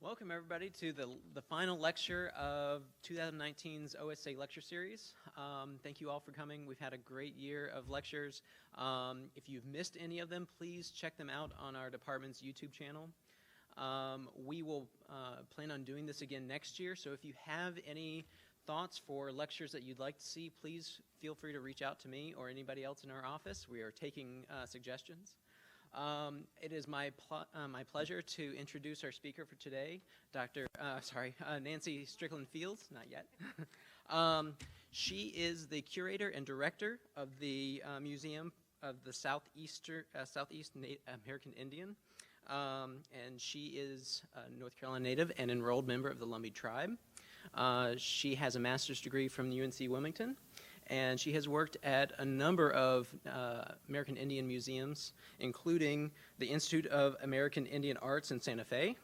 Welcome everybody to the final lecture of 2019's OSA lecture series. Thank you all for coming. We've had a great year of lectures. If you've missed any of them, please check them out on our department's YouTube channel. We will plan on doing this again next year, so if you have any thoughts for lectures that you'd like to see, please feel free to reach out to me or anybody else in our office. We are taking suggestions. It is my pleasure to introduce our speaker for today, Nancy Strickland Fields, not yet. She is the curator and director of the Museum of the Southeast American Indian, and she is a North Carolina native and enrolled member of the Lumbee Tribe. She has a master's degree from UNC Wilmington, and she has worked at a number of American Indian museums, including the Institute of American Indian Arts in Santa Fe,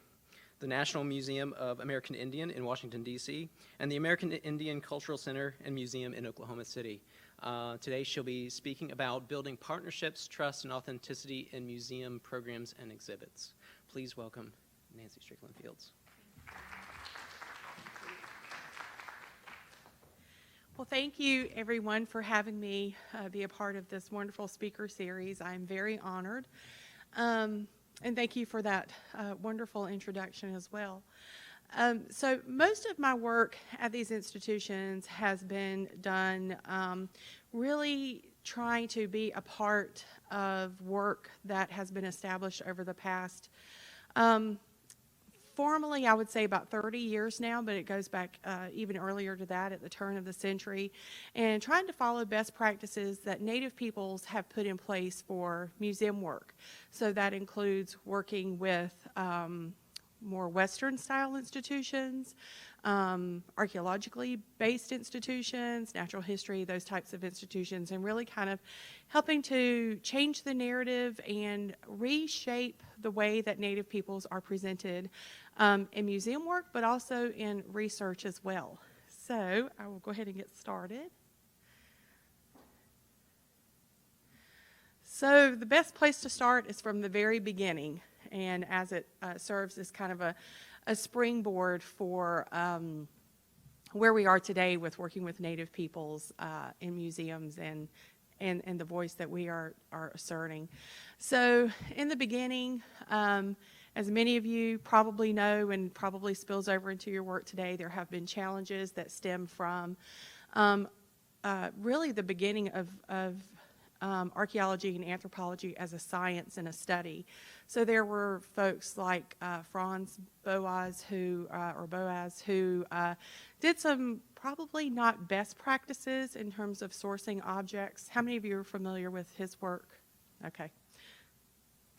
the National Museum of American Indian in Washington, D.C., and the American Indian Cultural Center and Museum in Oklahoma City. Today she'll be speaking about building partnerships, trust, and authenticity in museum programs and exhibits. Please welcome Nancy Strickland Fields. Well, thank you, everyone, for having me be a part of this wonderful speaker series. I'm very honored. And thank you for that wonderful introduction as well. So most of my work at these institutions has been done really trying to be a part of work that has been established over the past formally, I would say about 30 years now, but it goes back even earlier to that at the turn of the century, and trying to follow best practices that Native peoples have put in place for museum work. So that includes working with more Western style institutions, archaeologically based institutions, natural history, those types of institutions, and really kind of helping to change the narrative and reshape the way that Native peoples are presented in museum work, but also in research as well. So I will go ahead and get started. So the best place to start is from the very beginning, and as it serves as kind of a springboard for where we are today with working with Native peoples in museums and the voice that we are asserting. So in the beginning, as many of you probably know and probably spills over into your work today, there have been challenges that stem from really the beginning of archaeology and anthropology as a science and a study. So there were folks like Franz Boas who did some probably not best practices in terms of sourcing objects. How many of you are familiar with his work? Okay.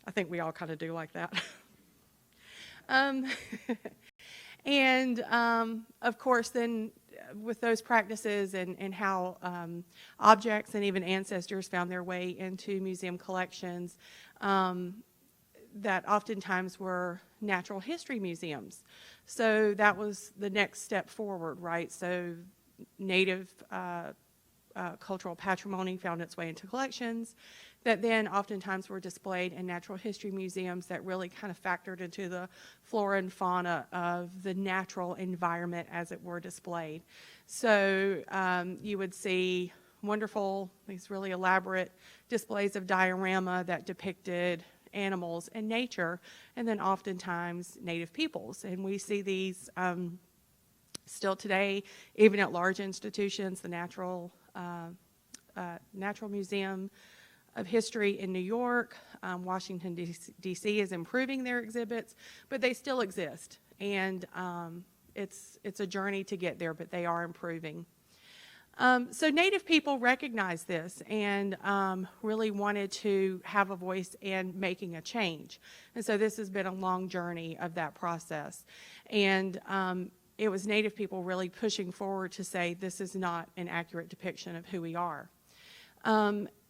I think we all kind of do like that. And of course then with those practices and how objects and even ancestors found their way into museum collections, that oftentimes were natural history museums. So that was the next step forward, right? So Native cultural patrimony found its way into collections that then oftentimes were displayed in natural history museums that really kind of factored into the flora and fauna of the natural environment as it were displayed. So you would see wonderful, these really elaborate displays of diorama that depicted animals and nature, and then oftentimes Native peoples. And we see these still today, even at large institutions. The Natural Museum of History in New York, Washington, D.C. is improving their exhibits, but they still exist. And it's a journey to get there, but they are improving. So Native people recognized this and really wanted to have a voice in making a change. And so this has been a long journey of that process. And it was Native people really pushing forward to say this is not an accurate depiction of who we are.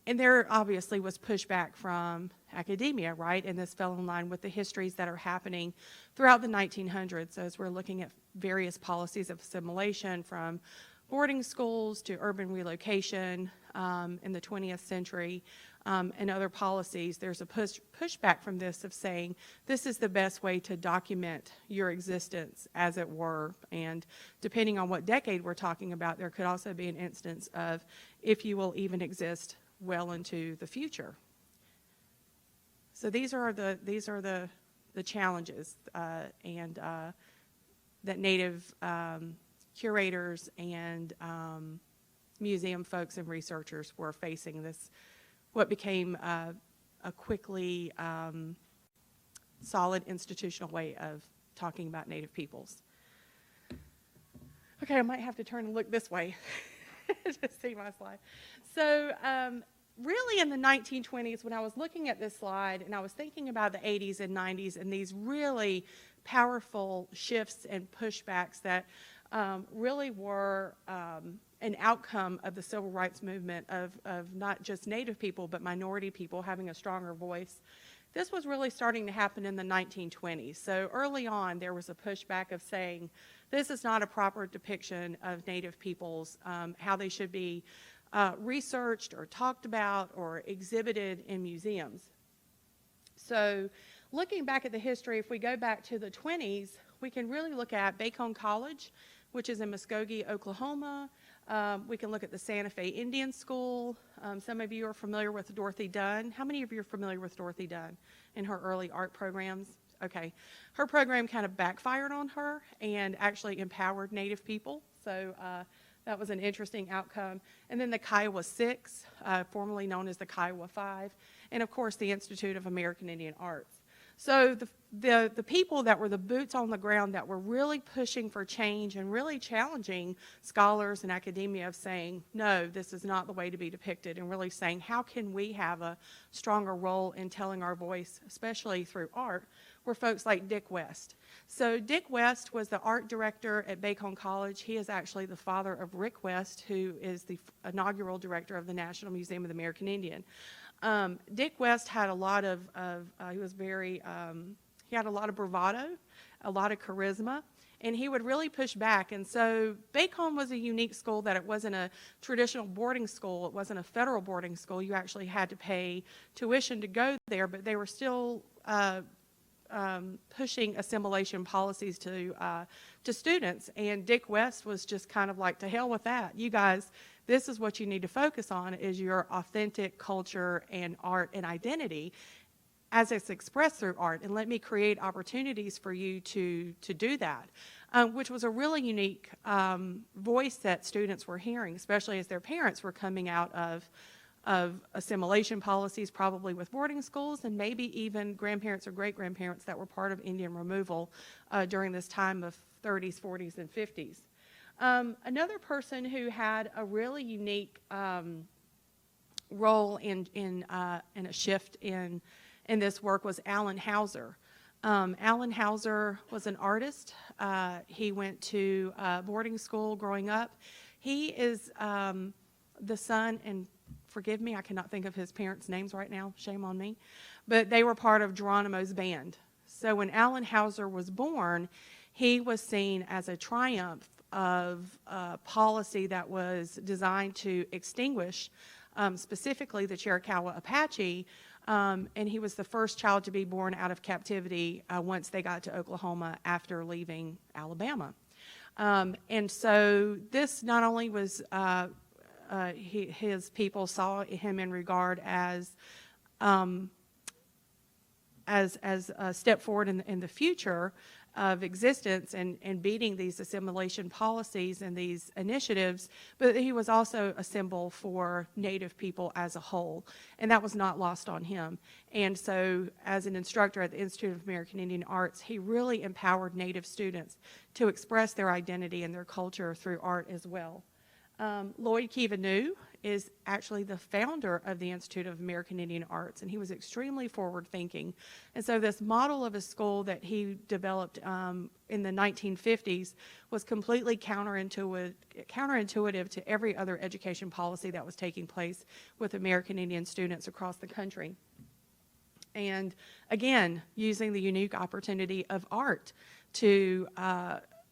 And there obviously was pushback from academia, right? And this fell in line with the histories that are happening throughout the 1900s as we're looking at various policies of assimilation from boarding schools to urban relocation in the 20th century and other policies, there's a pushback from this of saying this is the best way to document your existence, as it were. And depending on what decade we're talking about, there could also be an instance of if you will even exist well into the future. So these are the challenges and that Native curators and museum folks and researchers were facing this, what became a quickly solid institutional way of talking about Native peoples. Okay, I might have to turn and look this way to see my slide. So really in the 1920s, when I was looking at this slide and I was thinking about the 80s and 90s and these really powerful shifts and pushbacks that really were an outcome of the civil rights movement of not just Native people, but minority people having a stronger voice. This was really starting to happen in the 1920s. So early on, there was a pushback of saying, this is not a proper depiction of Native peoples, how they should be researched or talked about or exhibited in museums. So looking back at the history, if we go back to the 20s, we can really look at Bacone College, which is in Muskogee, Oklahoma. We can look at the Santa Fe Indian School. Some of you are familiar with Dorothy Dunn. How many of you are familiar with Dorothy Dunn and her early art programs? Okay. Her program kind of backfired on her and actually empowered Native people. So that was an interesting outcome. And then the Kiowa Six, formerly known as the Kiowa Five, and of course the Institute of American Indian Arts. So the people that were the boots on the ground that were really pushing for change and really challenging scholars and academia of saying, no, this is not the way to be depicted, and really saying, how can we have a stronger role in telling our voice, especially through art, were folks like Dick West. So Dick West was the art director at Bacone College. He is actually the father of Rick West, who is the inaugural director of the National Museum of the American Indian. Dick West had a lot of he was very, he had a lot of bravado, a lot of charisma, and he would really push back. And so Bacone was a unique school that it wasn't a traditional boarding school. It wasn't a federal boarding school. You actually had to pay tuition to go there, but they were still pushing assimilation policies to students. And Dick West was just kind of like, to hell with that. You guys, this is what you need to focus on, is your authentic culture and art and identity as it's expressed through art, and let me create opportunities for you to do that, which was a really unique voice that students were hearing, especially as their parents were coming out of assimilation policies, probably with boarding schools, and maybe even grandparents or great-grandparents that were part of Indian removal during this time of 30s, 40s, and 50s. Another person who had a really unique role in a shift in this work was Allen Hauser. Allen Hauser was an artist. He went to boarding school growing up. He is the son, and forgive me, I cannot think of his parents' names right now, shame on me, but they were part of Geronimo's band. So when Allen Hauser was born, he was seen as a triumph of policy that was designed to extinguish specifically the Chiricahua Apache, and he was the first child to be born out of captivity once they got to Oklahoma after leaving Alabama. And so this not only was his people saw him in regard as a step forward in the future of existence and beating these assimilation policies and these initiatives, but he was also a symbol for Native people as a whole, and that was not lost on him. And so as an instructor at the Institute of American Indian Arts, he really empowered Native students to express their identity and their culture through art as well. Lloyd Kivanu is actually the founder of the Institute of American Indian Arts, and he was extremely forward-thinking. And so this model of a school that he developed in the 1950s was completely counterintuitive to every other education policy that was taking place with American Indian students across the country. And again, using the unique opportunity of art to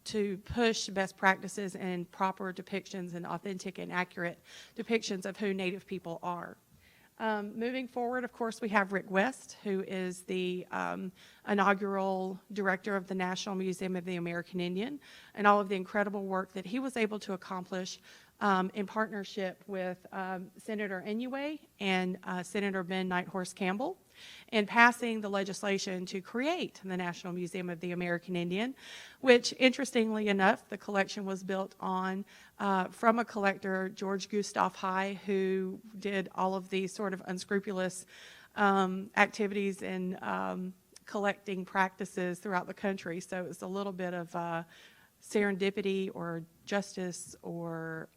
to push best practices and proper depictions and authentic and accurate depictions of who Native people are. Moving forward, of course, we have Rick West, who is the inaugural director of the National Museum of the American Indian, and all of the incredible work that he was able to accomplish in partnership with Senator Inouye and Senator Ben Nighthorse Campbell in passing the legislation to create the National Museum of the American Indian, which, interestingly enough, the collection was built on from a collector, George Gustav High, who did all of these sort of unscrupulous activities and collecting practices throughout the country. So it was a little bit of serendipity or justice or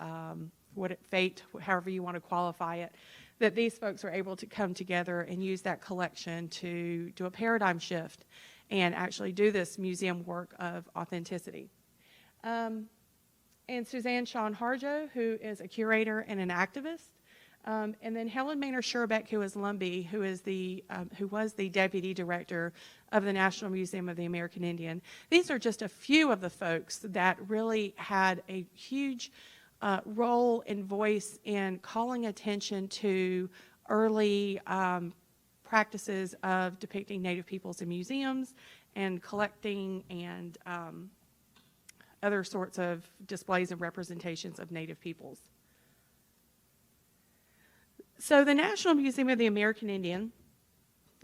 fate, however you want to qualify it, that these folks are able to come together and use that collection to do a paradigm shift and actually do this museum work of authenticity. And Suzanne Shawn Harjo, who is a curator and an activist. And then Helen Maynor Sherbeck, who is Lumbee, who was the deputy director of the National Museum of the American Indian. These are just a few of the folks that really had a huge role and voice in calling attention to early practices of depicting Native peoples in museums and collecting and other sorts of displays and representations of Native peoples. So the National Museum of the American Indian,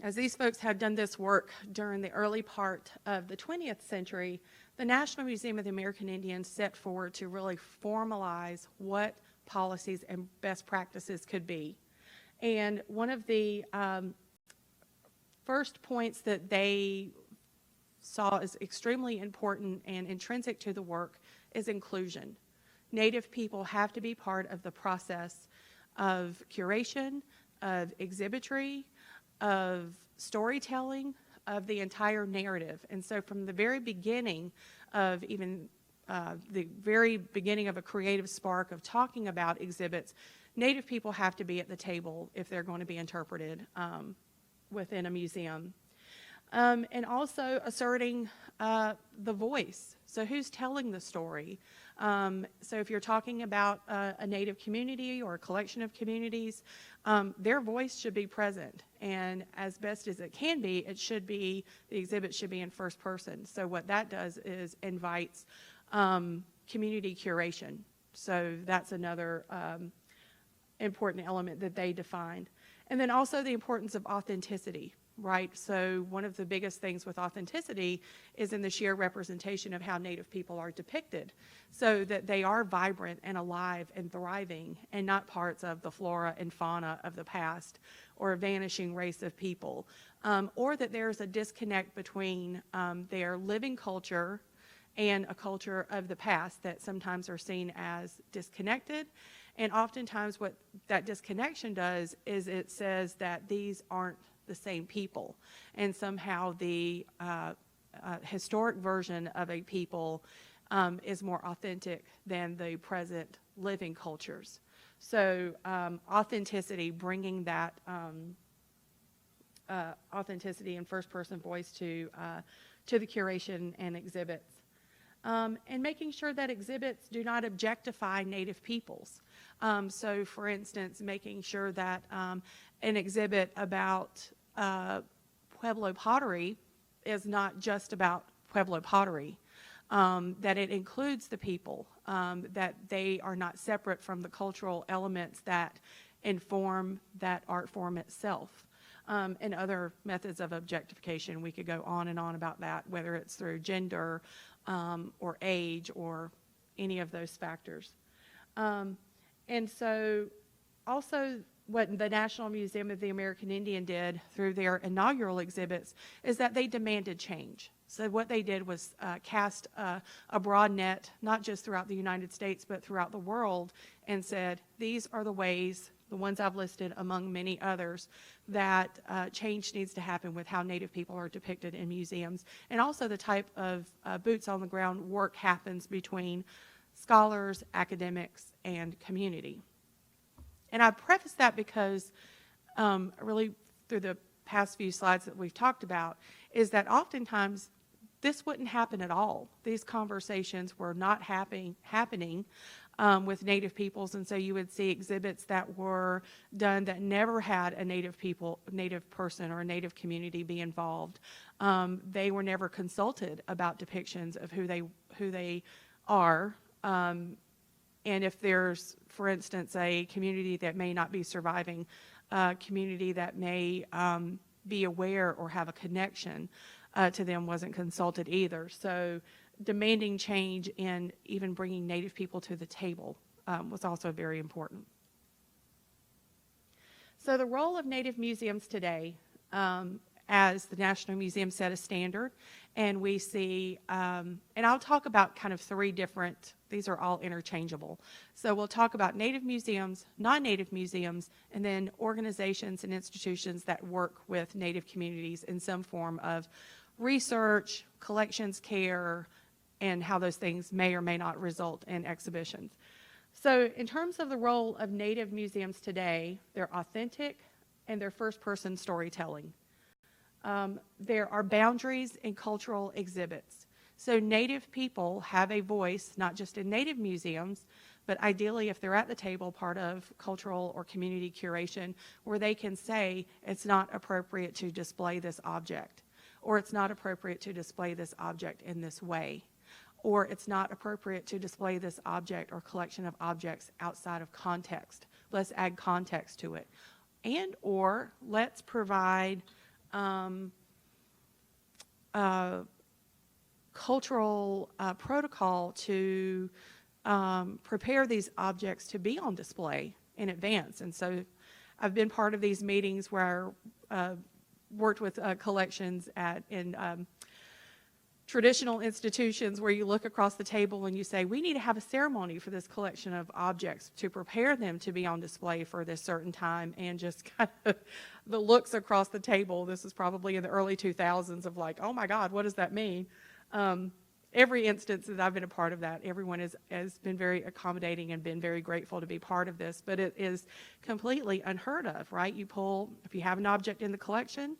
as these folks had done this work during the early part of the 20th century, the National Museum of the American Indian set forward to really formalize what policies and best practices could be. And one of the first points that they saw as extremely important and intrinsic to the work is inclusion. Native people have to be part of the process of curation, of exhibitry, of storytelling, of the entire narrative. And so from the very beginning of even the very beginning of a creative spark of talking about exhibits, Native people have to be at the table if they're going to be interpreted within a museum. And also asserting the voice. So who's telling the story? So if you're talking about a Native community or a collection of communities, their voice should be present. And as best as it can be, the exhibit should be in first person. So what that does is invites community curation. So that's another important element that they defined. And then also the importance of authenticity. Right, so one of the biggest things with authenticity is in the sheer representation of how Native people are depicted, so that they are vibrant and alive and thriving and not parts of the flora and fauna of the past or a vanishing race of people, or that there's a disconnect between their living culture and a culture of the past that sometimes are seen as disconnected. And oftentimes what that disconnection does is it says that these aren't the same people, and somehow the historic version of a people is more authentic than the present living cultures. So authenticity, bringing that authenticity and first-person voice to the curation and exhibits. And making sure that exhibits do not objectify Native peoples. So for instance, making sure that an exhibit about Pueblo pottery is not just about Pueblo pottery, that it includes the people, that they are not separate from the cultural elements that inform that art form itself. And other methods of objectification, we could go on and on about that, whether it's through gender or age or any of those factors. And so also what the National Museum of the American Indian did through their inaugural exhibits is that they demanded change. So what they did was cast a broad net, not just throughout the United States, but throughout the world, and said, these are the ways, the ones I've listed among many others, that change needs to happen with how Native people are depicted in museums. And also the type of boots on the ground work happens between scholars, academics, and community. And I preface that because really through the past few slides that we've talked about is that oftentimes this wouldn't happen at all. These conversations were not happening with Native peoples, and so you would see exhibits that were done that never had a Native person or a Native community be involved. They were never consulted about depictions of who they are. And if there's, for instance, a community that may not be surviving, a community that may be aware or have a connection to them, wasn't consulted either. So demanding change and even bringing Native people to the table was also very important. So the role of Native museums today, as the National Museum set a standard, and we see, and I'll talk about kind of three different, these are all interchangeable. So we'll talk about Native museums, non-Native museums, and then organizations and institutions that work with Native communities in some form of research, collections care, and how those things may or may not result in exhibitions. So in terms of the role of Native museums today, they're authentic and they're first-person storytelling. There are boundaries in cultural exhibits. So Native people have a voice, not just in Native museums, but ideally if they're at the table, part of cultural or community curation, where they can say it's not appropriate to display this object, or it's not appropriate to display this object in this way, or it's not appropriate to display this object or collection of objects outside of context. Let's add context to it. And or let's provide cultural protocol to prepare these objects to be on display in advance. And so I've been part of these meetings where I worked with collections in traditional institutions where you look across the table and you say, we need to have a ceremony for this collection of objects to prepare them to be on display for this certain time, and just kind of the looks across the table. This is probably in the early 2000s of like, oh my God, what does that mean? Every instance that I've been a part of that, everyone has been very accommodating and been very grateful to be part of this, but it is completely unheard of, right? If you have an object in the collection,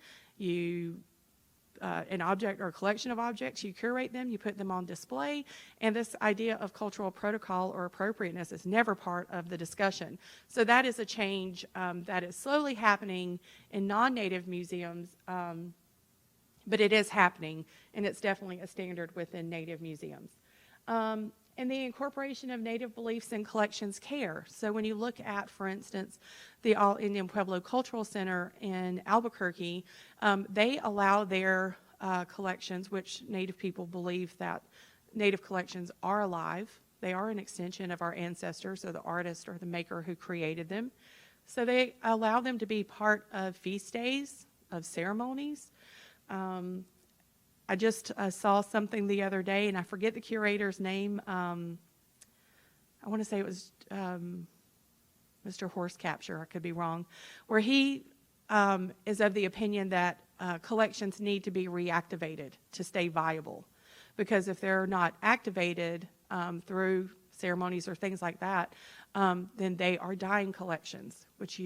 an object or a collection of objects, you curate them, you put them on display, and this idea of cultural protocol or appropriateness is never part of the discussion. So that is a change that is slowly happening in non-Native museums, but it is happening, and it's definitely a standard within Native museums. And the incorporation of Native beliefs in collections care. So when you look at, for instance, the All Indian Pueblo Cultural Center in Albuquerque, they allow their collections, which Native people believe that Native collections are alive. They are an extension of our ancestors, or the artist or the maker who created them. So they allow them to be part of feast days, of ceremonies. I just saw something the other day, and I forget the curator's name. I want to say it was Mr. Horsecapture, I could be wrong, where he is of the opinion that collections need to be reactivated to stay viable. Because if they're not activated through ceremonies or things like that, then they are dying collections, which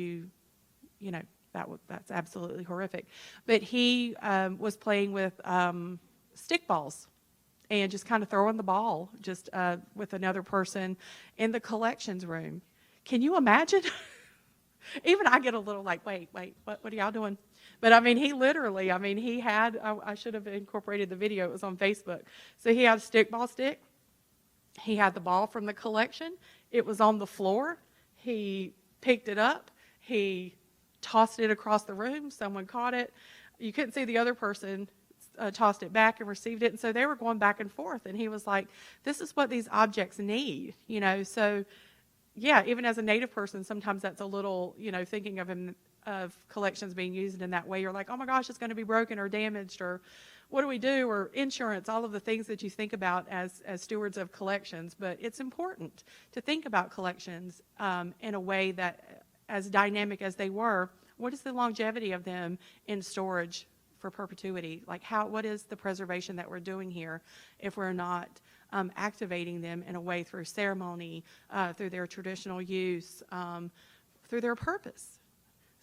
that's absolutely horrific. But he was playing with stick balls and just kind of throwing the ball just with another person in the collections room. Can you imagine? Even I get a little like, wait, what are y'all doing? But I mean, he had, I should have incorporated the video, it was on Facebook. So he had a stickball stick. He had the ball from the collection. It was on the floor. He picked it up. He tossed it across the room. Someone caught it. You couldn't see the other person, tossed it back and received it. And so they were going back and forth. And he was like, this is what these objects need, So yeah, even as a Native person, sometimes that's a little, thinking of collections being used in that way. You're like, oh my gosh, it's going to be broken or damaged, or what do we do, or insurance, all of the things that you think about as stewards of collections. But it's important to think about collections in a way that, as dynamic as they were, what is the longevity of them in storage for perpetuity? Like what is the preservation that we're doing here if we're not activating them in a way through ceremony, through their traditional use, through their purpose?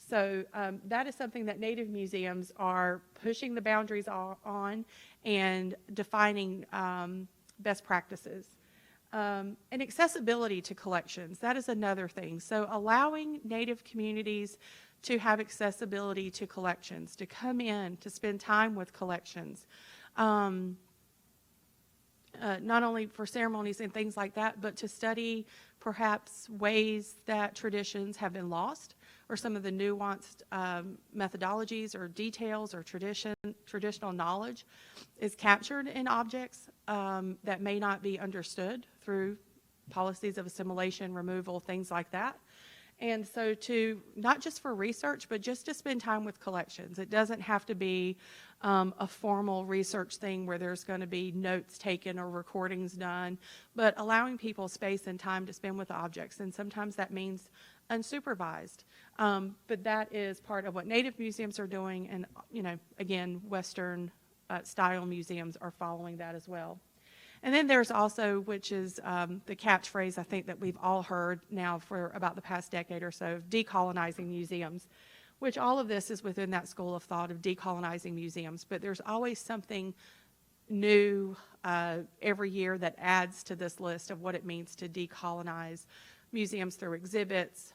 So that is something that Native museums are pushing the boundaries on and defining best practices. And accessibility to collections, that is another thing. So allowing Native communities to have accessibility to collections, to come in, to spend time with collections, not only for ceremonies and things like that, but to study perhaps ways that traditions have been lost, or some of the nuanced methodologies or details or traditional knowledge is captured in objects that may not be understood through policies of assimilation, removal, things like that. And so to, not just for research, but just to spend time with collections. It doesn't have to be a formal research thing where there's going to be notes taken or recordings done, but allowing people space and time to spend with objects. And sometimes that means unsupervised. But that is part of what Native museums are doing. And, you know, again, Western style museums are following that as well. And then there's also, which is the catchphrase I think that we've all heard now for about the past decade or so, decolonizing museums, which all of this is within that school of thought of decolonizing museums. But there's always something new every year that adds to this list of what it means to decolonize museums through exhibits,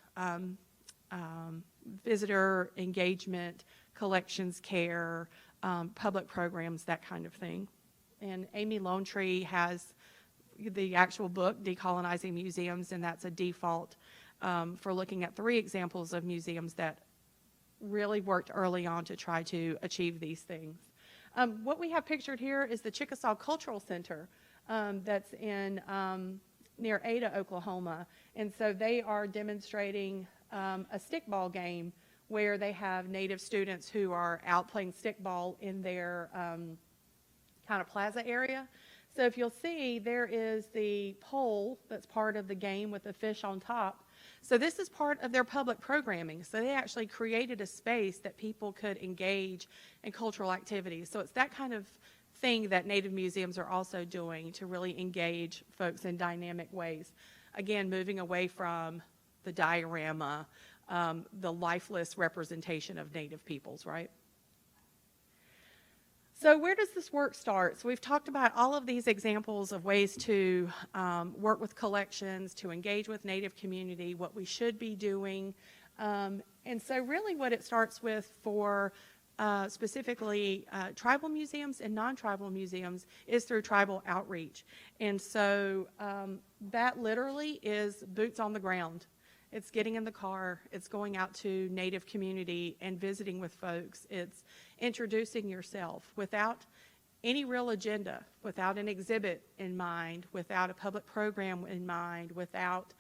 visitor engagement, collections care, public programs, that kind of thing. And Amy Lone Tree has the actual book, Decolonizing Museums, and that's a default for looking at 3 examples of museums that really worked early on to try to achieve these things. What we have pictured here is the Chickasaw Cultural Center that's in near Ada, Oklahoma. And so they are demonstrating a stickball game where they have Native students who are out playing stickball in their kind of plaza area. So if you'll see, there is the pole that's part of the game with the fish on top. So this is part of their public programming. So they actually created a space that people could engage in cultural activities. So it's that kind of thing that Native museums are also doing to really engage folks in dynamic ways. Again, moving away from the diorama, the lifeless representation of Native peoples, right? So where does this work start? So we've talked about all of these examples of ways to work with collections, to engage with Native community, what we should be doing. And so really what it starts with for specifically tribal museums and non-tribal museums is through tribal outreach. And so that literally is boots on the ground. It's getting in the car, it's going out to Native community and visiting with folks. It's introducing yourself without any real agenda, without an exhibit in mind, without a public program in mind, without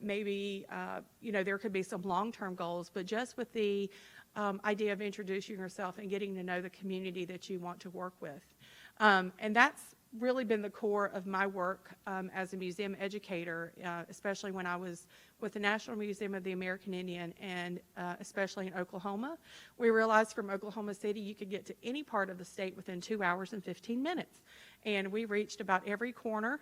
maybe, there could be some long-term goals, but just with the idea of introducing yourself and getting to know the community that you want to work with. And that's really been the core of my work as a museum educator, especially when I was with the National Museum of the American Indian and especially in Oklahoma. We realized from Oklahoma City you could get to any part of the state within 2 hours and 15 minutes. And we reached about every corner,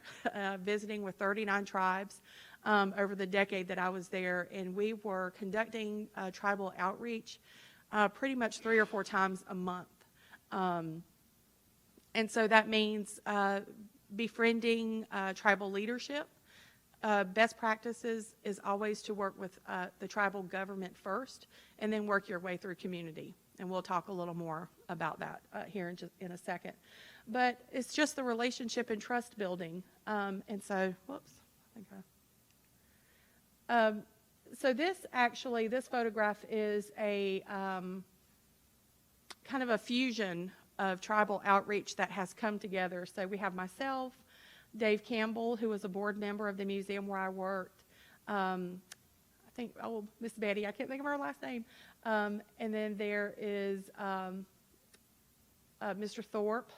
visiting with 39 tribes over the decade that I was there. And we were conducting tribal outreach pretty much 3 or 4 times a month. And so that means befriending tribal leadership. Best practices is always to work with the tribal government first and then work your way through community. And we'll talk a little more about that here in a second. But it's just the relationship and trust building. And so, whoops. So this photograph is a kind of a fusion of tribal outreach that has come together. So we have myself, Dave Campbell, who was a board member of the museum where I worked. Miss Betty, I can't think of her last name. And then there is Mr. Thorpe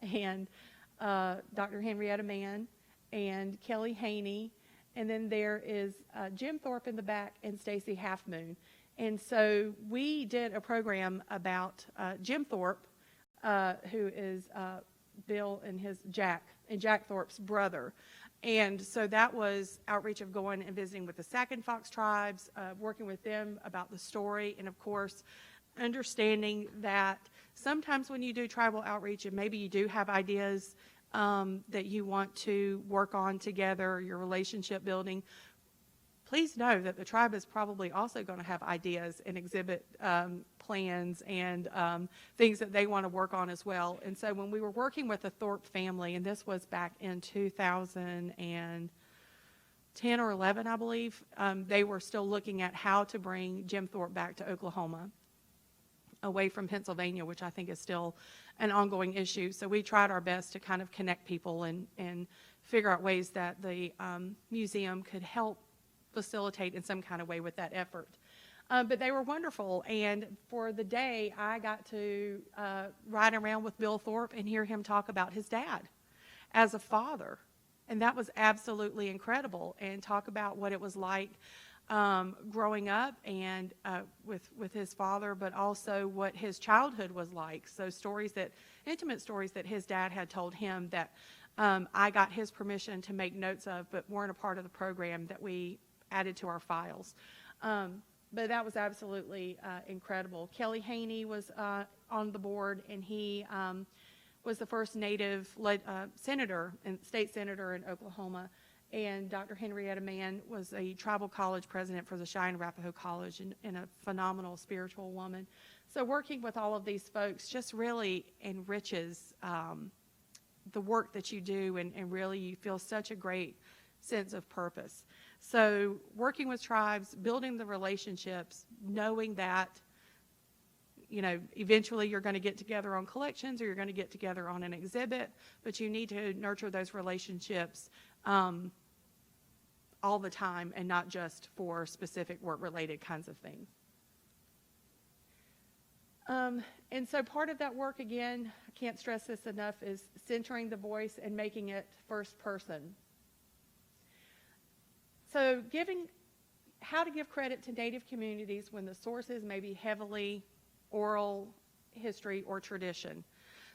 and Dr. Henrietta Mann and Kelly Haney. And then there is Jim Thorpe in the back and Stacy Half Moon. And so we did a program about Jim Thorpe, who is Bill and Jack Thorpe's brother. And so that was outreach of going and visiting with the Sac and Fox tribes, working with them about the story, and of course, understanding that sometimes when you do tribal outreach and maybe you do have ideas that you want to work on together, your relationship building, please know that the tribe is probably also going to have ideas and exhibit plans and things that they want to work on as well. And so when we were working with the Thorpe family, and this was back in 2010 or 11, I believe, they were still looking at how to bring Jim Thorpe back to Oklahoma, away from Pennsylvania, which I think is still an ongoing issue. So we tried our best to kind of connect people and figure out ways that the museum could help facilitate in some kind of way with that effort. But they were wonderful, and for the day, I got to ride around with Bill Thorpe and hear him talk about his dad as a father, and that was absolutely incredible, and talk about what it was like growing up and with his father, but also what his childhood was like. So intimate stories that his dad had told him that I got his permission to make notes of, but weren't a part of the program that we added to our files. But that was absolutely incredible. Kelly Haney was on the board, and he was the first Native senator and state senator in Oklahoma. And Dr. Henrietta Mann was a tribal college president for the Cheyenne Arapaho College, and a phenomenal spiritual woman. So working with all of these folks just really enriches the work that you do, and really you feel such a great sense of purpose. So working with tribes, building the relationships, knowing that, you know, eventually you're going to get together on collections or you're going to get together on an exhibit, but you need to nurture those relationships all the time, and not just for specific work-related kinds of things. And so part of that work, again, I can't stress this enough, is centering the voice and making it first person. So how to give credit to Native communities when the sources may be heavily oral history or tradition.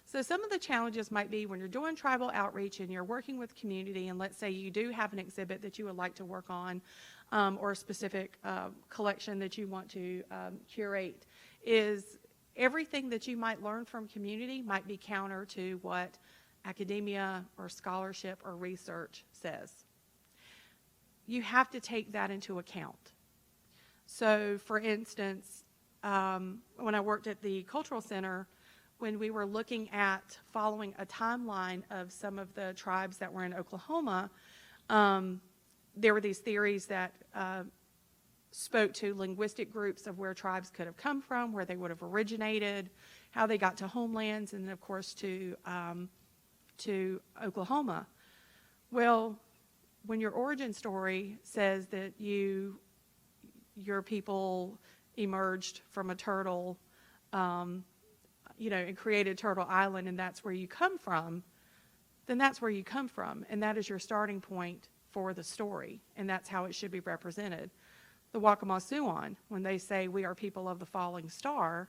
So some of the challenges might be when you're doing tribal outreach and you're working with community, and let's say you do have an exhibit that you would like to work on, or a specific collection that you want to curate, is everything that you might learn from community might be counter to what academia or scholarship or research says. You have to take that into account. So for instance, when I worked at the Cultural Center, when we were looking at following a timeline of some of the tribes that were in Oklahoma, there were these theories that spoke to linguistic groups of where tribes could have come from, where they would have originated, how they got to homelands, and of course to Oklahoma. Well, when your origin story says that your people emerged from a turtle, and created Turtle Island, and that's where you come from, then that's where you come from, and that is your starting point for the story, and that's how it should be represented. The Waccamaw Siouan, when they say we are people of the falling star,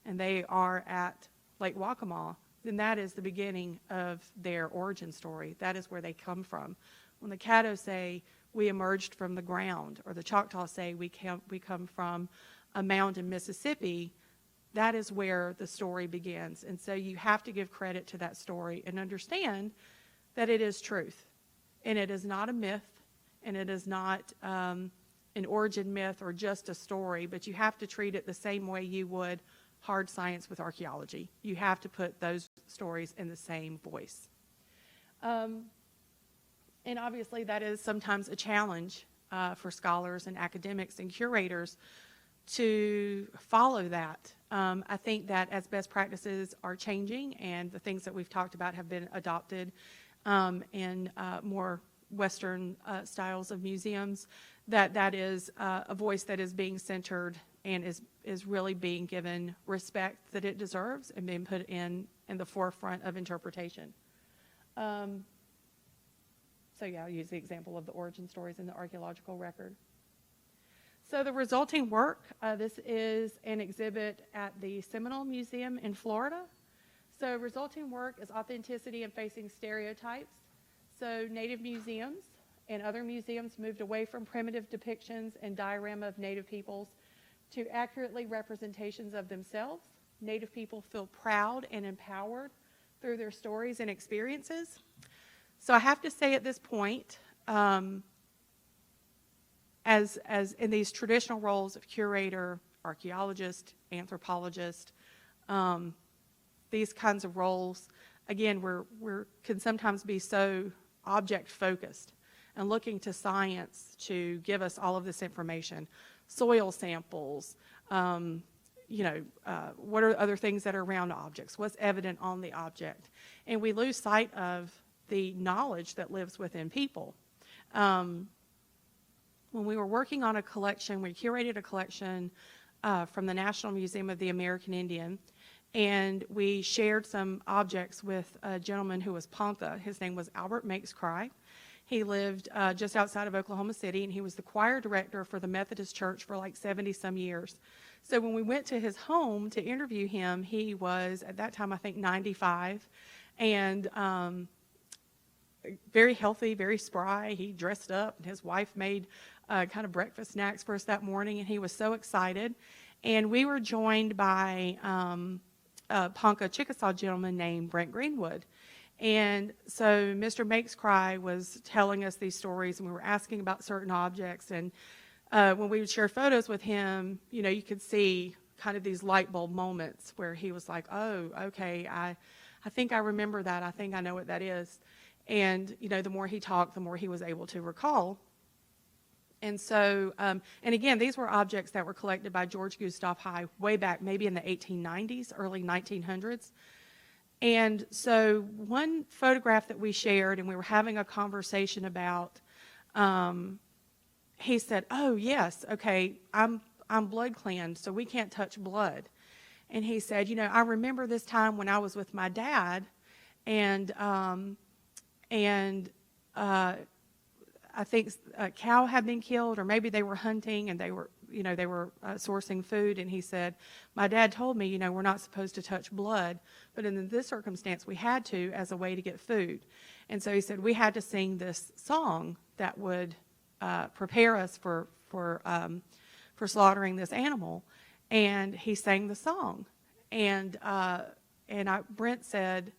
and they are at Lake Waccamaw, then that is the beginning of their origin story. That is where they come from. When the Caddo say we emerged from the ground, or the Choctaw say we come from a mound in Mississippi, that is where the story begins. And so you have to give credit to that story and understand that it is truth. And it is not a myth, and it is not an origin myth or just a story, but you have to treat it the same way you would hard science with archaeology. You have to put those stories in the same voice. And obviously that is sometimes a challenge for scholars and academics and curators to follow that. I think that as best practices are changing and the things that we've talked about have been adopted in more Western styles of museums, that is a voice that is being centered and is really being given respect that it deserves and being put in the forefront of interpretation. So yeah, I'll use the example of the origin stories in the archaeological record. So the resulting work, this is an exhibit at the Seminole Museum in Florida. So resulting work is Authenticity and Facing Stereotypes. So Native museums and other museums moved away from primitive depictions and diorama of Native peoples to accurately representations of themselves. Native people feel proud and empowered through their stories and experiences. So I have to say at this point, as in these traditional roles of curator, archaeologist, anthropologist, these kinds of roles, again, can sometimes be so object focused and looking to science to give us all of this information, soil samples, what are other things that are around objects, what's evident on the object, and we lose sight of the knowledge that lives within people. When we were working on a collection, we curated a collection from the National Museum of the American Indian, and we shared some objects with a gentleman who was Ponca. His name was Albert Makes Cry. He lived just outside of Oklahoma City, and he was the choir director for the Methodist Church for like 70-some years. So when we went to his home to interview him, he was, at that time, I think 95, and very healthy, very spry. He dressed up, and his wife made kind of breakfast snacks for us that morning, and he was so excited. And we were joined by a Ponca Chickasaw gentleman named Brent Greenwood. And so Mr. Makes Cry was telling us these stories, and we were asking about certain objects. And when we would share photos with him, you could see kind of these light bulb moments where he was like, oh, okay, I think I remember that. I think I know what that is. And, the more he talked, the more he was able to recall. And so, and again, these were objects that were collected by George Gustav High way back, maybe in the 1890s, early 1900s. And so one photograph that we shared, and we were having a conversation about, he said, oh, yes, okay, I'm blood cleansed, so we can't touch blood. And he said, I remember this time when I was with my dad, and I think a cow had been killed, or maybe they were hunting and they were sourcing food. And he said, my dad told me, we're not supposed to touch blood, but in this circumstance, we had to as a way to get food. And so he said, we had to sing this song that would prepare us for slaughtering this animal. And he sang the song. And Brent said,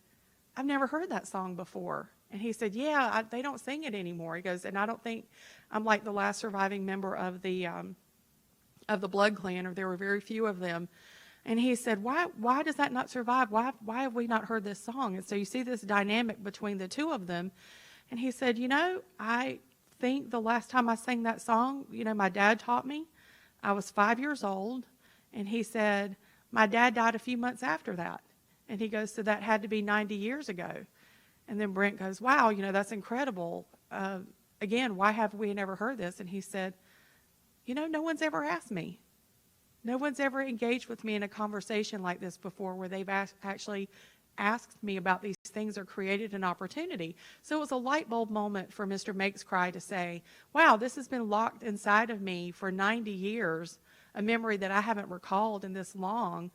I've never heard that song before. And he said, yeah, they don't sing it anymore. He goes, and I don't think I'm like the last surviving member of the Blood Clan, or there were very few of them. And he said, why does that not survive? Why have we not heard this song? And so you see this dynamic between the two of them. And he said, I think the last time I sang that song, my dad taught me. I was 5 years old. And he said, my dad died a few months after that. And he goes, so that had to be 90 years ago. And then Brent goes, wow, that's incredible. Again, why have we never heard this? And he said, no one's ever asked me. No one's ever engaged with me in a conversation like this before, where they've actually asked me about these things or created an opportunity. So it was a light bulb moment for Mr. Makes Cry to say, wow, this has been locked inside of me for 90 years, a memory that I haven't recalled in this long.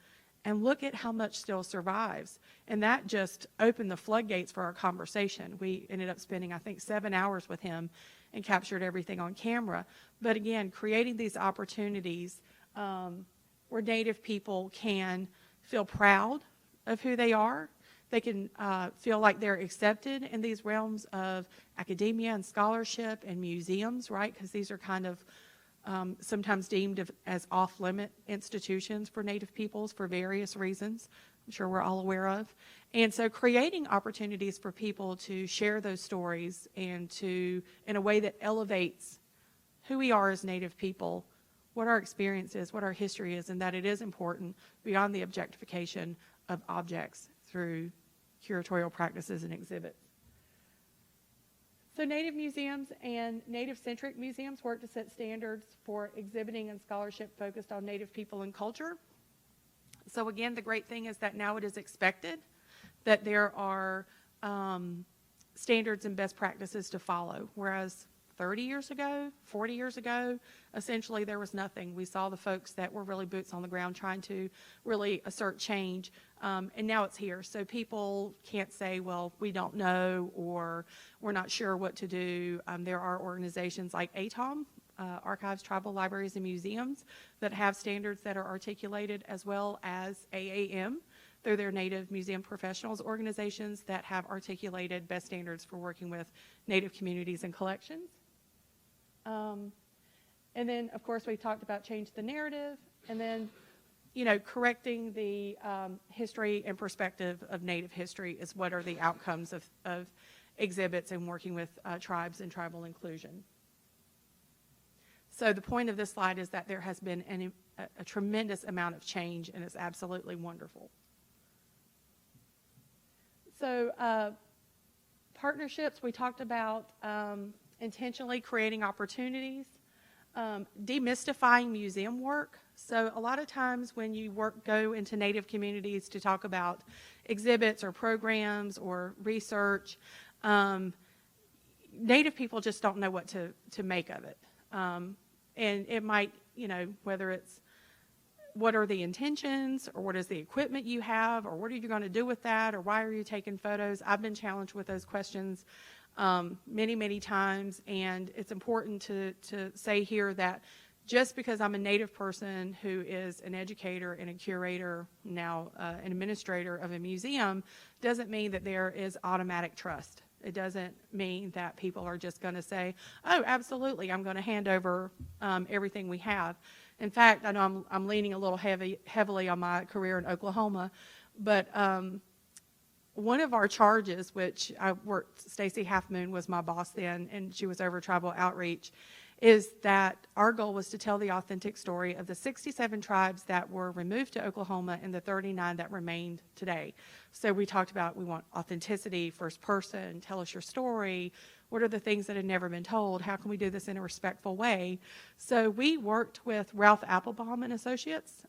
And look at how much still survives. And that just opened the floodgates for our conversation. We ended up spending, I think, 7 hours with him and captured everything on camera. But again, creating these opportunities where Native people can feel proud of who they are. They can feel like they're accepted in these realms of academia and scholarship and museums, right? Because these are kind of sometimes deemed as off-limit institutions for Native peoples for various reasons, I'm sure we're all aware of. And so creating opportunities for people to share those stories and in a way that elevates who we are as Native people, what our experience is, what our history is, and that it is important beyond the objectification of objects through curatorial practices and exhibits. So Native museums and Native-centric museums work to set standards for exhibiting and scholarship focused on Native people and culture. So again, the great thing is that now it is expected that there are standards and best practices to follow, whereas 30 years ago, 40 years ago, essentially there was nothing. We saw the folks that were really boots on the ground trying to really assert change, and now it's here. So people can't say, well, we don't know, or we're not sure what to do. There are organizations like ATOM, Archives, Tribal Libraries, and Museums, that have standards that are articulated, as well as AAM. They're their Native Museum Professionals organizations that have articulated best standards for working with Native communities and collections. And then, of course, we talked about change the narrative, and then, correcting the history and perspective of Native history is what are the outcomes of exhibits and working with tribes and tribal inclusion. So the point of this slide is that there has been a tremendous amount of change, and it's absolutely wonderful. So partnerships, we talked about intentionally creating opportunities, demystifying museum work. So a lot of times when you go into Native communities to talk about exhibits or programs or research, Native people just don't know what to make of it. And it might, whether it's what are the intentions, or what is the equipment you have, or what are you going to do with that, or why are you taking photos? I've been challenged with those questions many, many times, and it's important to say here that just because I'm a Native person who is an educator and a curator, now an administrator of a museum, doesn't mean that there is automatic trust. It doesn't mean that people are just going to say, oh, absolutely, I'm going to hand over everything we have. In fact, I know I'm leaning a little heavily on my career in Oklahoma, but one of our charges, which Stacy Half Moon was my boss then, and she was over tribal outreach, is that our goal was to tell the authentic story of the 67 tribes that were removed to Oklahoma and the 39 that remained today. So we talked about, we want authenticity, first person, tell us your story. What are the things that have never been told? How can we do this in a respectful way? So we worked with Ralph Applebaum and Associates,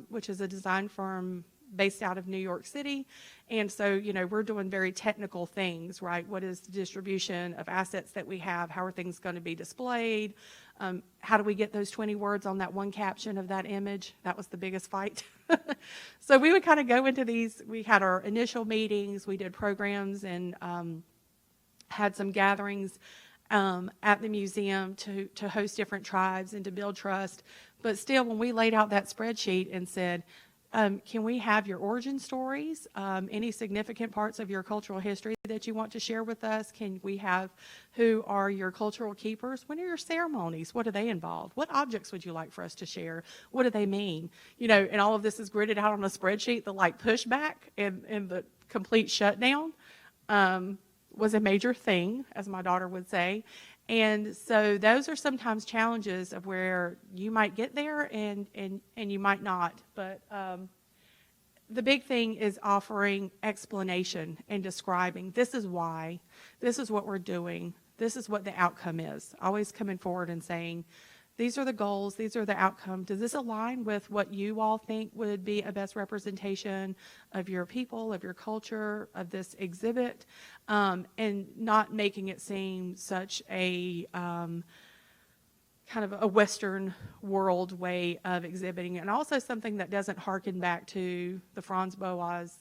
which is a design firm based out of New York City. And so, we're doing very technical things, right? What is the distribution of assets that we have? How are things going to be displayed? How do we get those 20 words on that one caption of that image? That was the biggest fight. So we would kind of go into these. We had our initial meetings, we did programs, and had some gatherings at the museum to host different tribes and to build trust. But still, when we laid out that spreadsheet and said, can we have your origin stories, any significant parts of your cultural history that you want to share with us? Can we have who are your cultural keepers? When are your ceremonies? What do they involve? What objects would you like for us to share? What do they mean? And all of this is gridded out on a spreadsheet. The pushback and the complete shutdown was a major thing, as my daughter would say. And so those are sometimes challenges of where you might get there and you might not. But the big thing is offering explanation and describing, this is why, this is what we're doing, this is what the outcome is. Always coming forward and saying, these are the goals, these are the outcomes. Does this align with what you all think would be a best representation of your people, of your culture, of this exhibit? And not making it seem such a kind of a Western world way of exhibiting, and also something that doesn't harken back to the Franz Boas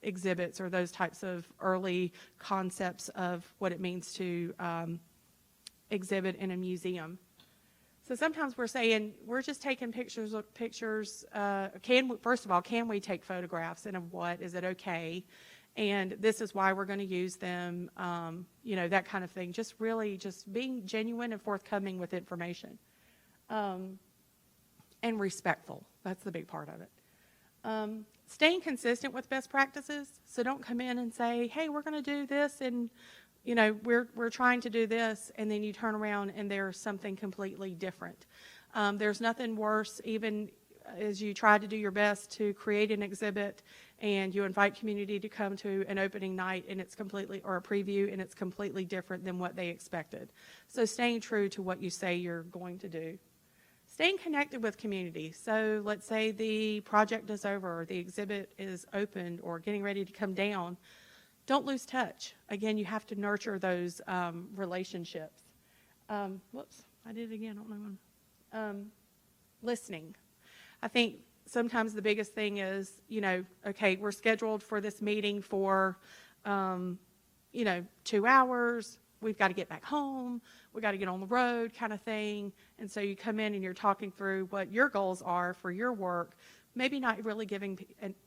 exhibits or those types of early concepts of what it means to exhibit in a museum. So sometimes we're saying, we're just taking pictures. First of all, can we take photographs, and of what? Is it okay? And this is why we're going to use them, that kind of thing. Just really just being genuine and forthcoming with information. And respectful. That's the big part of it. Staying consistent with best practices. So don't come in and say, hey, we're going to do this, and we're trying to do this, and then you turn around and there's something completely different. There's nothing worse, even as you try to do your best to create an exhibit and you invite community to come to an opening night and it's completely, or a preview, and it's completely different than what they expected. So staying true to what you say you're going to do. Staying connected with community. So let's say the project is over, or the exhibit is opened or getting ready to come down. Don't lose touch. Again, you have to nurture those relationships. Whoops, I did it again, I don't know when. Listening. I think sometimes the biggest thing is, okay, we're scheduled for this meeting for, 2 hours. We've got to get back home. We got to get on the road kind of thing. And so you come in and you're talking through what your goals are for your work, maybe not really giving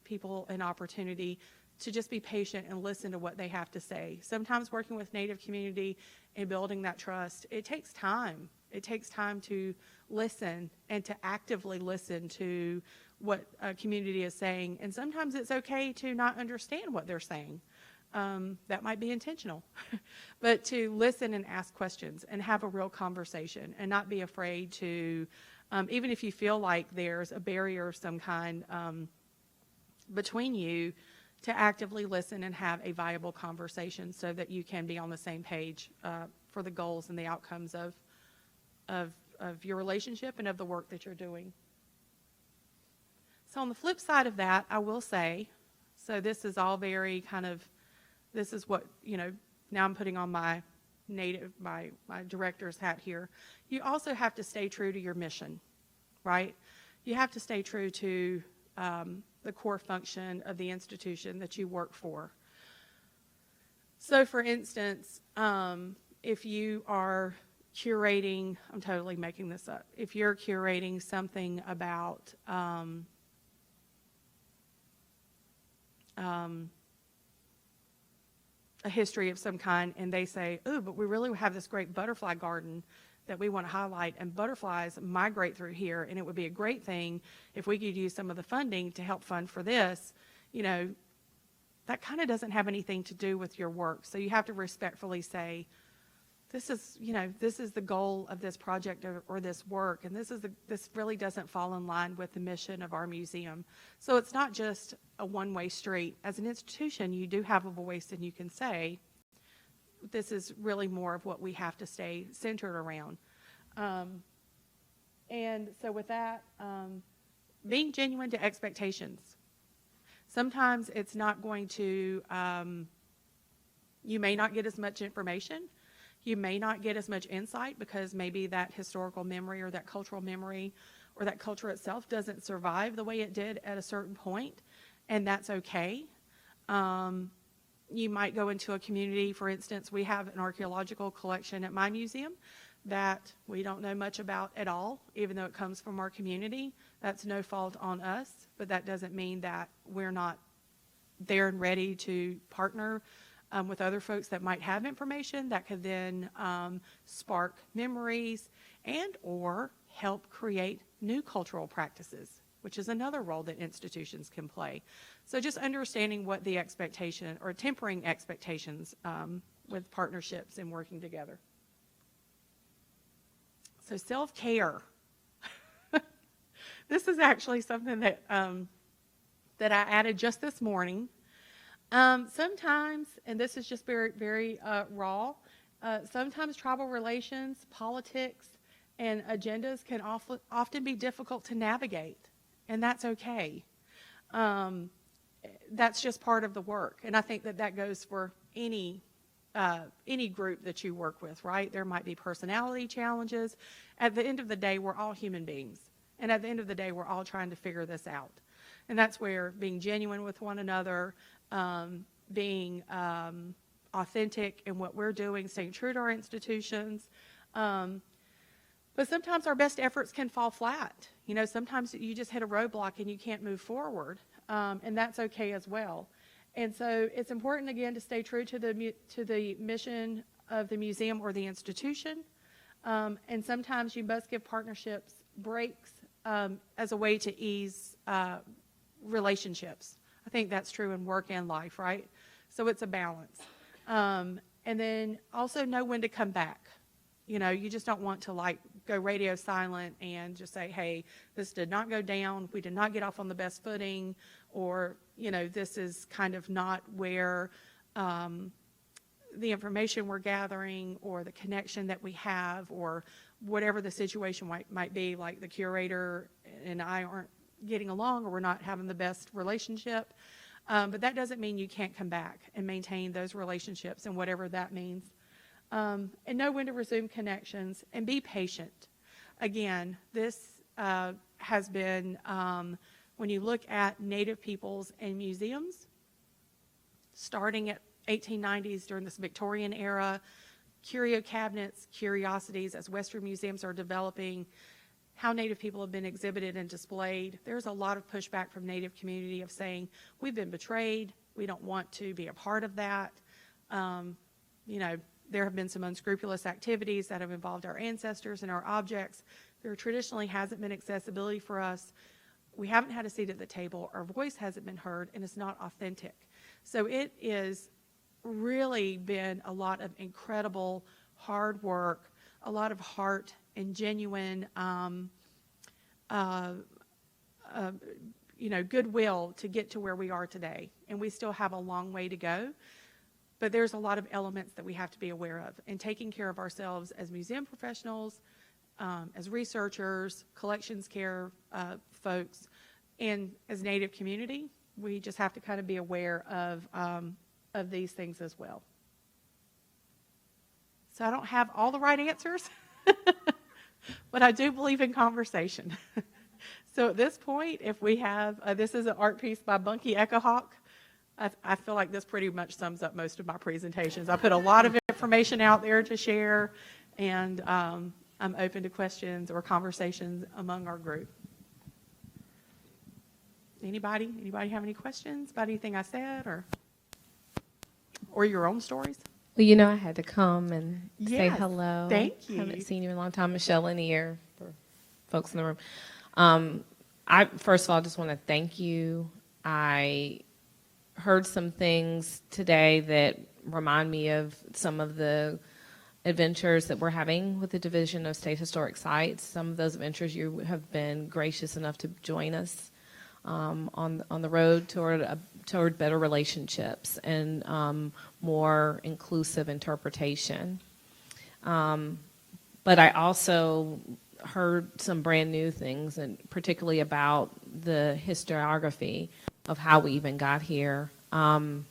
people an opportunity to just be patient and listen to what they have to say. Sometimes working with Native community and building that trust, it takes time. It takes time to listen and to actively listen to what a community is saying. And sometimes it's okay to not understand what they're saying. That might be intentional, but to listen and ask questions and have a real conversation and not be afraid to, even if you feel like there's a barrier of some kind between you, to actively listen and have a viable conversation so that you can be on the same page for the goals and the outcomes of your relationship and of the work that you're doing. So on the flip side of that, I will say, so this is all very kind of, this is what, now I'm putting on my my director's hat here. You also have to stay true to your mission, right? You have to stay true to the core function of the institution that you work for. So for instance, if you are curating, I'm totally making this up, if you're curating something about a history of some kind, and they say, oh, but we really have this great butterfly garden that we want to highlight, and butterflies migrate through here, and it would be a great thing if we could use some of the funding to help fund for this, that kind of doesn't have anything to do with your work. So you have to respectfully say, this is the goal of this project or this work, and this really doesn't fall in line with the mission of our museum. So it's not just a one-way street. As an institution, you do have a voice, and you can say, this is really more of what we have to stay centered around. And so with that, being genuine to expectations. Sometimes it's not going to, you may not get as much information. You may not get as much insight because maybe that historical memory or that cultural memory or that culture itself doesn't survive the way it did at a certain point, and that's okay. You might go into a community, for instance, we have an archaeological collection at my museum that we don't know much about at all, even though it comes from our community. That's no fault on us, but that doesn't mean that we're not there and ready to partner with other folks that might have information that could then spark memories and or help create new cultural practices, which is another role that institutions can play. So just understanding what the expectation or tempering expectations with partnerships and working together. So self-care. This is actually something that that I added just this morning. Sometimes, and this is just very, very raw, sometimes tribal relations, politics, and agendas can often be difficult to navigate, and that's okay. That's just part of the work, and I think that goes for any group that you work with, right? There might be personality challenges. At the end of the day, we're all human beings, and at the end of the day, we're all trying to figure this out. And that's where being genuine with one another, being authentic in what we're doing, staying true to our institutions. But sometimes our best efforts can fall flat. Sometimes you just hit a roadblock and you can't move forward, and that's okay as well. And so it's important, again, to stay true to the mission of the museum or the institution. And sometimes you must give partnerships breaks as a way to ease relationships. I think that's true in work and life, right? So it's a balance. And then also know when to come back. You just don't want to go radio silent and just say, hey, this did not go down. We did not get off on the best footing, or, this is kind of not where the information we're gathering or the connection that we have or whatever the situation might be, like the curator and I aren't getting along or we're not having the best relationship. But that doesn't mean you can't come back and maintain those relationships and whatever that means. and know when to resume connections, and be patient. Again, this has been, when you look at Native peoples and museums, starting at 1890s during this Victorian era, curio cabinets, curiosities, as Western museums are developing, how Native people have been exhibited and displayed. There's a lot of pushback from Native community of saying, we've been betrayed, we don't want to be a part of that. You know, there have been some unscrupulous activities that have involved our ancestors and our objects. There traditionally hasn't been accessibility for us. We haven't had a seat at the table, our voice hasn't been heard, and it's not authentic. So it is really been a lot of incredible hard work, a lot of heart and genuine you know, goodwill to get to where we are today. And we still have a long way to go, but there's a lot of elements that we have to be aware of. And taking care of ourselves as museum professionals, as researchers, collections care folks, and as Native community, we just have to kind of be aware of these things as well. So I don't have all the right answers, but I do believe in conversation. So at this point, if we have, this is an art piece by Bunky Echohawk. I feel like this pretty much sums up most of my presentations. I put a lot of information out there to share, and I'm open to questions or conversations among our group. Anybody have any questions about anything I said, or your own stories? Well, you know, I had to come and say Yes, hello. thank you. Haven't seen you in a long time. Michelle Lanier, for folks in the room. I first of all just want to thank you. I heard some things today that remind me of some of the adventures that we're having with the Division of State Historic Sites. Some of those adventures you have been gracious enough to join us on the road toward better relationships and more inclusive interpretation. But I also heard some brand new things, and particularly about the historiography of how we even got here. I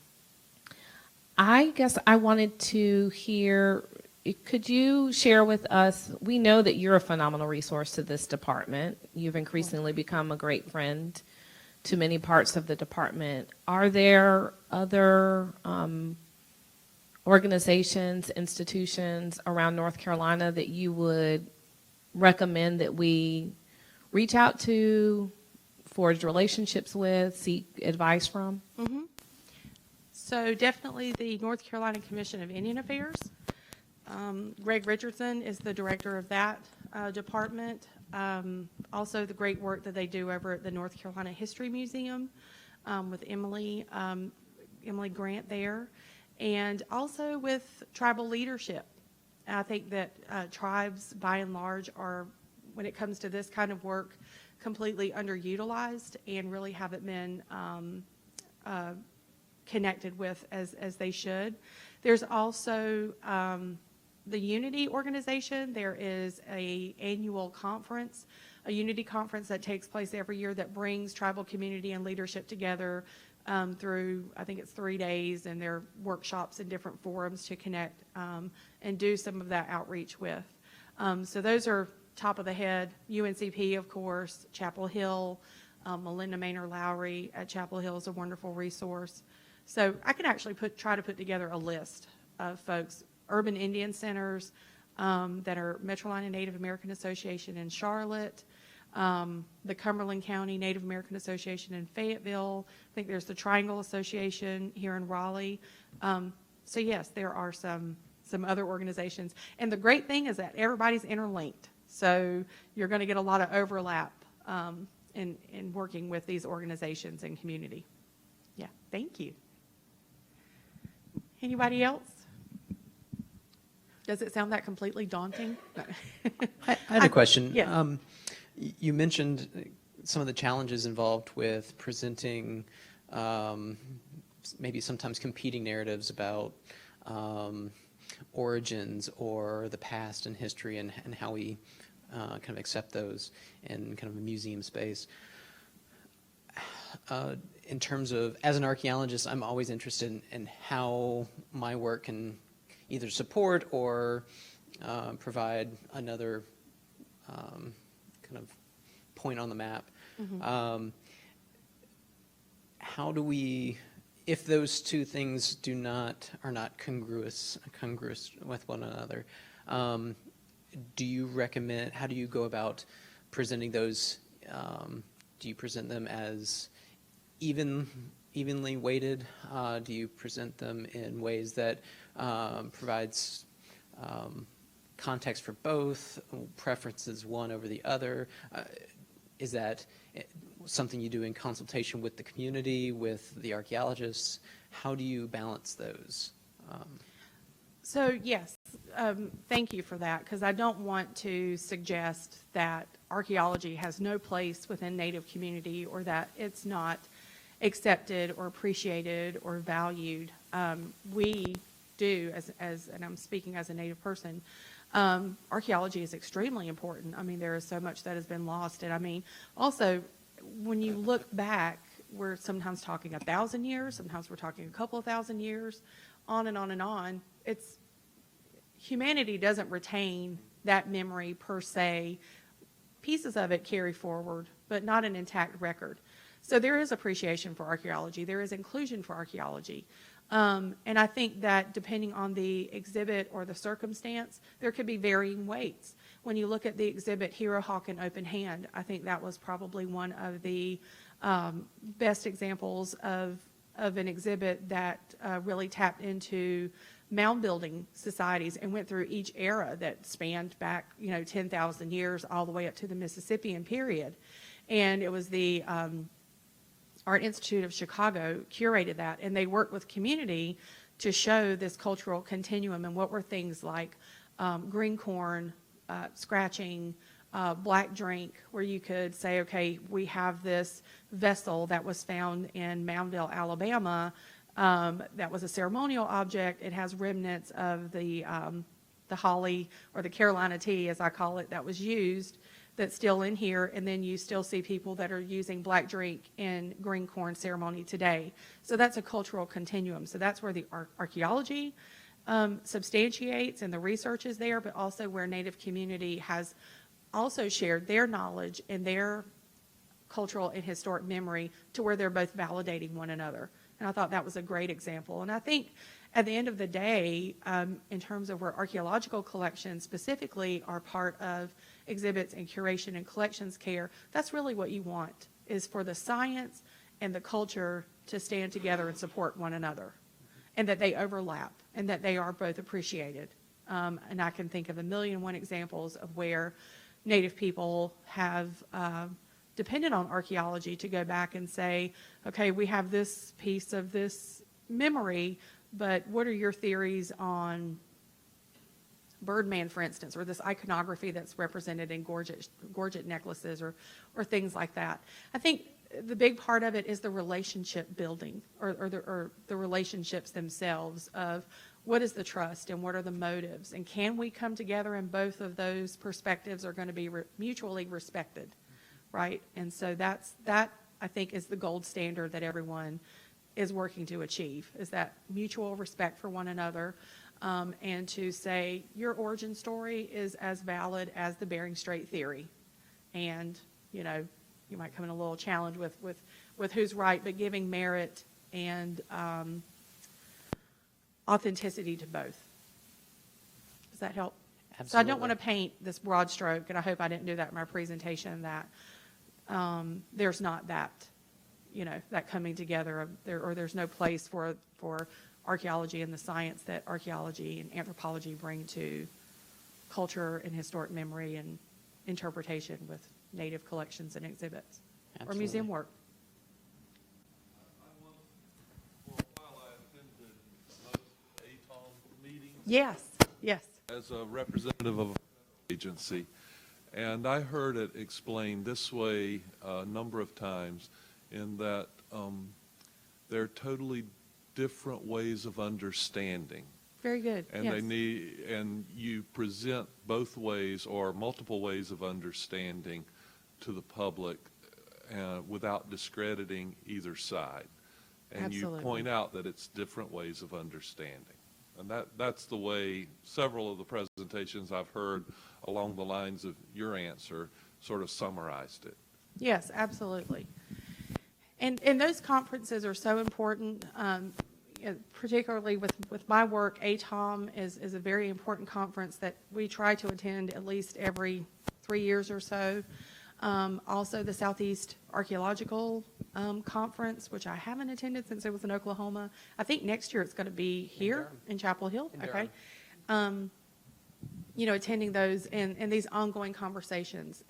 guess I wanted to hear, could you share with us, we know that you're a phenomenal resource to this department. You've increasingly become a great friend to many parts of the department. Are there other organizations, institutions around North Carolina that you would recommend that we reach out to, forge relationships with, seek advice from? Mm-hmm. So definitely the North Carolina Commission of Indian Affairs. Greg Richardson is the director of that department. Also the great work that they do over at the North Carolina History Museum with Emily Grant there, and also with tribal leadership. I think that tribes, by and large, are, when it comes to this kind of work, completely underutilized and really haven't been connected with as they should. There's also the Unity organization. There is an annual conference, a Unity conference that takes place every year that brings tribal community and leadership together through, I think it's 3 days, and there are workshops and different forums to connect and do some of that outreach with. So those are top of the head. UNCP, of course, Chapel Hill, Melinda Maynor Lowry at Chapel Hill is a wonderful resource. So I can actually try to put together a list of folks. Urban Indian Centers that are Metrolina Native American Association in Charlotte, the Cumberland County Native American Association in Fayetteville. I think there's the Triangle Association here in Raleigh. So yes, there are some other organizations. And the great thing is that everybody's interlinked. So you're going to get a lot of overlap in working with these organizations and community. Yeah, thank you. Anybody else? Does it sound that completely daunting? I had a question. Yeah. You mentioned some of the challenges involved with presenting maybe sometimes competing narratives about origins or the past and history and how we kind of accept those in kind of a museum space. In terms of, as an archaeologist, I'm always interested in how my work can either support or provide another kind of point on the map. How do we, if those two things are not congruous with one another, do you recommend, how do you go about presenting those? Do you present them as evenly weighted? Do you present them in ways that provides context for both, preferences one over the other? Is that something you do in consultation with the community, with the archaeologists? How do you balance those? So yes, thank you for that, because I don't want to suggest that archaeology has no place within Native community or that it's not accepted or appreciated or valued. We do, and I'm speaking as a Native person, archaeology is extremely important. I mean, there is so much that has been lost. And I mean, also, when you look back, we're sometimes talking 1,000 years, sometimes we're talking a couple of thousand years, on and on and on. Humanity doesn't retain that memory per se. Pieces of it carry forward, but not an intact record. So there is appreciation for archaeology. There is inclusion for archaeology. And I think that depending on the exhibit or the circumstance, there could be varying weights. When you look at the exhibit Hero Hawk and Open Hand, I think that was probably one of the best examples of an exhibit that really tapped into mound building societies and went through each era that spanned back, 10,000 years all the way up to the Mississippian period. And it was the Art Institute of Chicago curated that, and they worked with community to show this cultural continuum and what were things like green corn, scratching, black drink, where you could say, okay, we have this vessel that was found in Moundville, Alabama, that was a ceremonial object. It has remnants of the holly, or the Carolina tea, as I call it, that was used, that's still in here, and then you still see people that are using black drink in green corn ceremony today. So that's a cultural continuum. So that's where the archaeology substantiates and the research is there, but also where Native community has also shared their knowledge and their cultural and historic memory to where they're both validating one another. And I thought that was a great example. And I think at the end of the day, in terms of where archaeological collections specifically are part of exhibits and curation and collections care, that's really what you want, is for the science and the culture to stand together and support one another, and that they overlap, and that they are both appreciated. And I can think of 1,000,001 examples of where Native people have depended on archaeology to go back and say, okay, we have this piece of this memory, but what are your theories on Birdman, for instance, or this iconography that's represented in gorget necklaces, or things like that. I think the big part of it is the relationship building, or the relationships themselves of what is the trust and what are the motives, and can we come together, and both of those perspectives are going to be mutually respected, right? And so that I think is the gold standard that everyone is working to achieve, is that mutual respect for one another. And to say your origin story is as valid as the Bering Strait theory. And, you might come in a little challenge with who's right, but giving merit and authenticity to both. Does that help? Absolutely. So I don't want to paint this broad stroke, and I hope I didn't do that in my presentation, that there's not that, that coming together, or there's no place for archaeology and the science that archaeology and anthropology bring to culture and historic memory and interpretation with Native collections and exhibits. Absolutely. Or museum work. For a while, I attended most ATOM meetings Yes. as a representative of an agency, and I heard it explained this way a number of times, in that they're totally different ways of understanding. Very good. And yes. and you present both ways or multiple ways of understanding to the public without discrediting either side. And Absolutely. you point out that it's different ways of understanding. And that's the way several of the presentations I've heard along the lines of your answer sort of summarized it. Yes, absolutely. And those conferences are so important, particularly with my work. ATOM is a very important conference that we try to attend at least every 3 years or so. Also, the Southeast Archeological Conference, which I haven't attended since it was in Oklahoma. I think next year it's going to be here in Chapel Hill. Okay. Attending those and these ongoing conversations.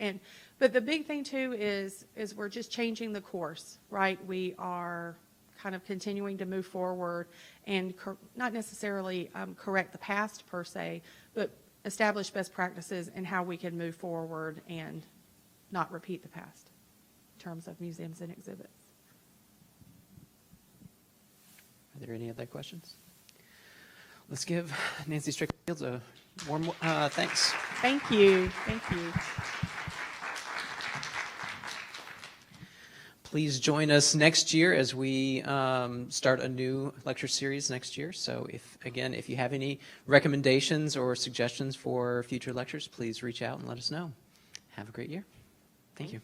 But the big thing too is we're just changing the course, right? We are kind of continuing to move forward and not necessarily correct the past per se, but establish best practices and how we can move forward and not repeat the past in terms of museums and exhibits. Are there any other questions? Let's give Nancy Strickland Fields a warm thanks. Thank you. Thank you. Please join us next year as we start a new lecture series next year. So if you have any recommendations or suggestions for future lectures, please reach out and let us know. Have a great year. Thank you.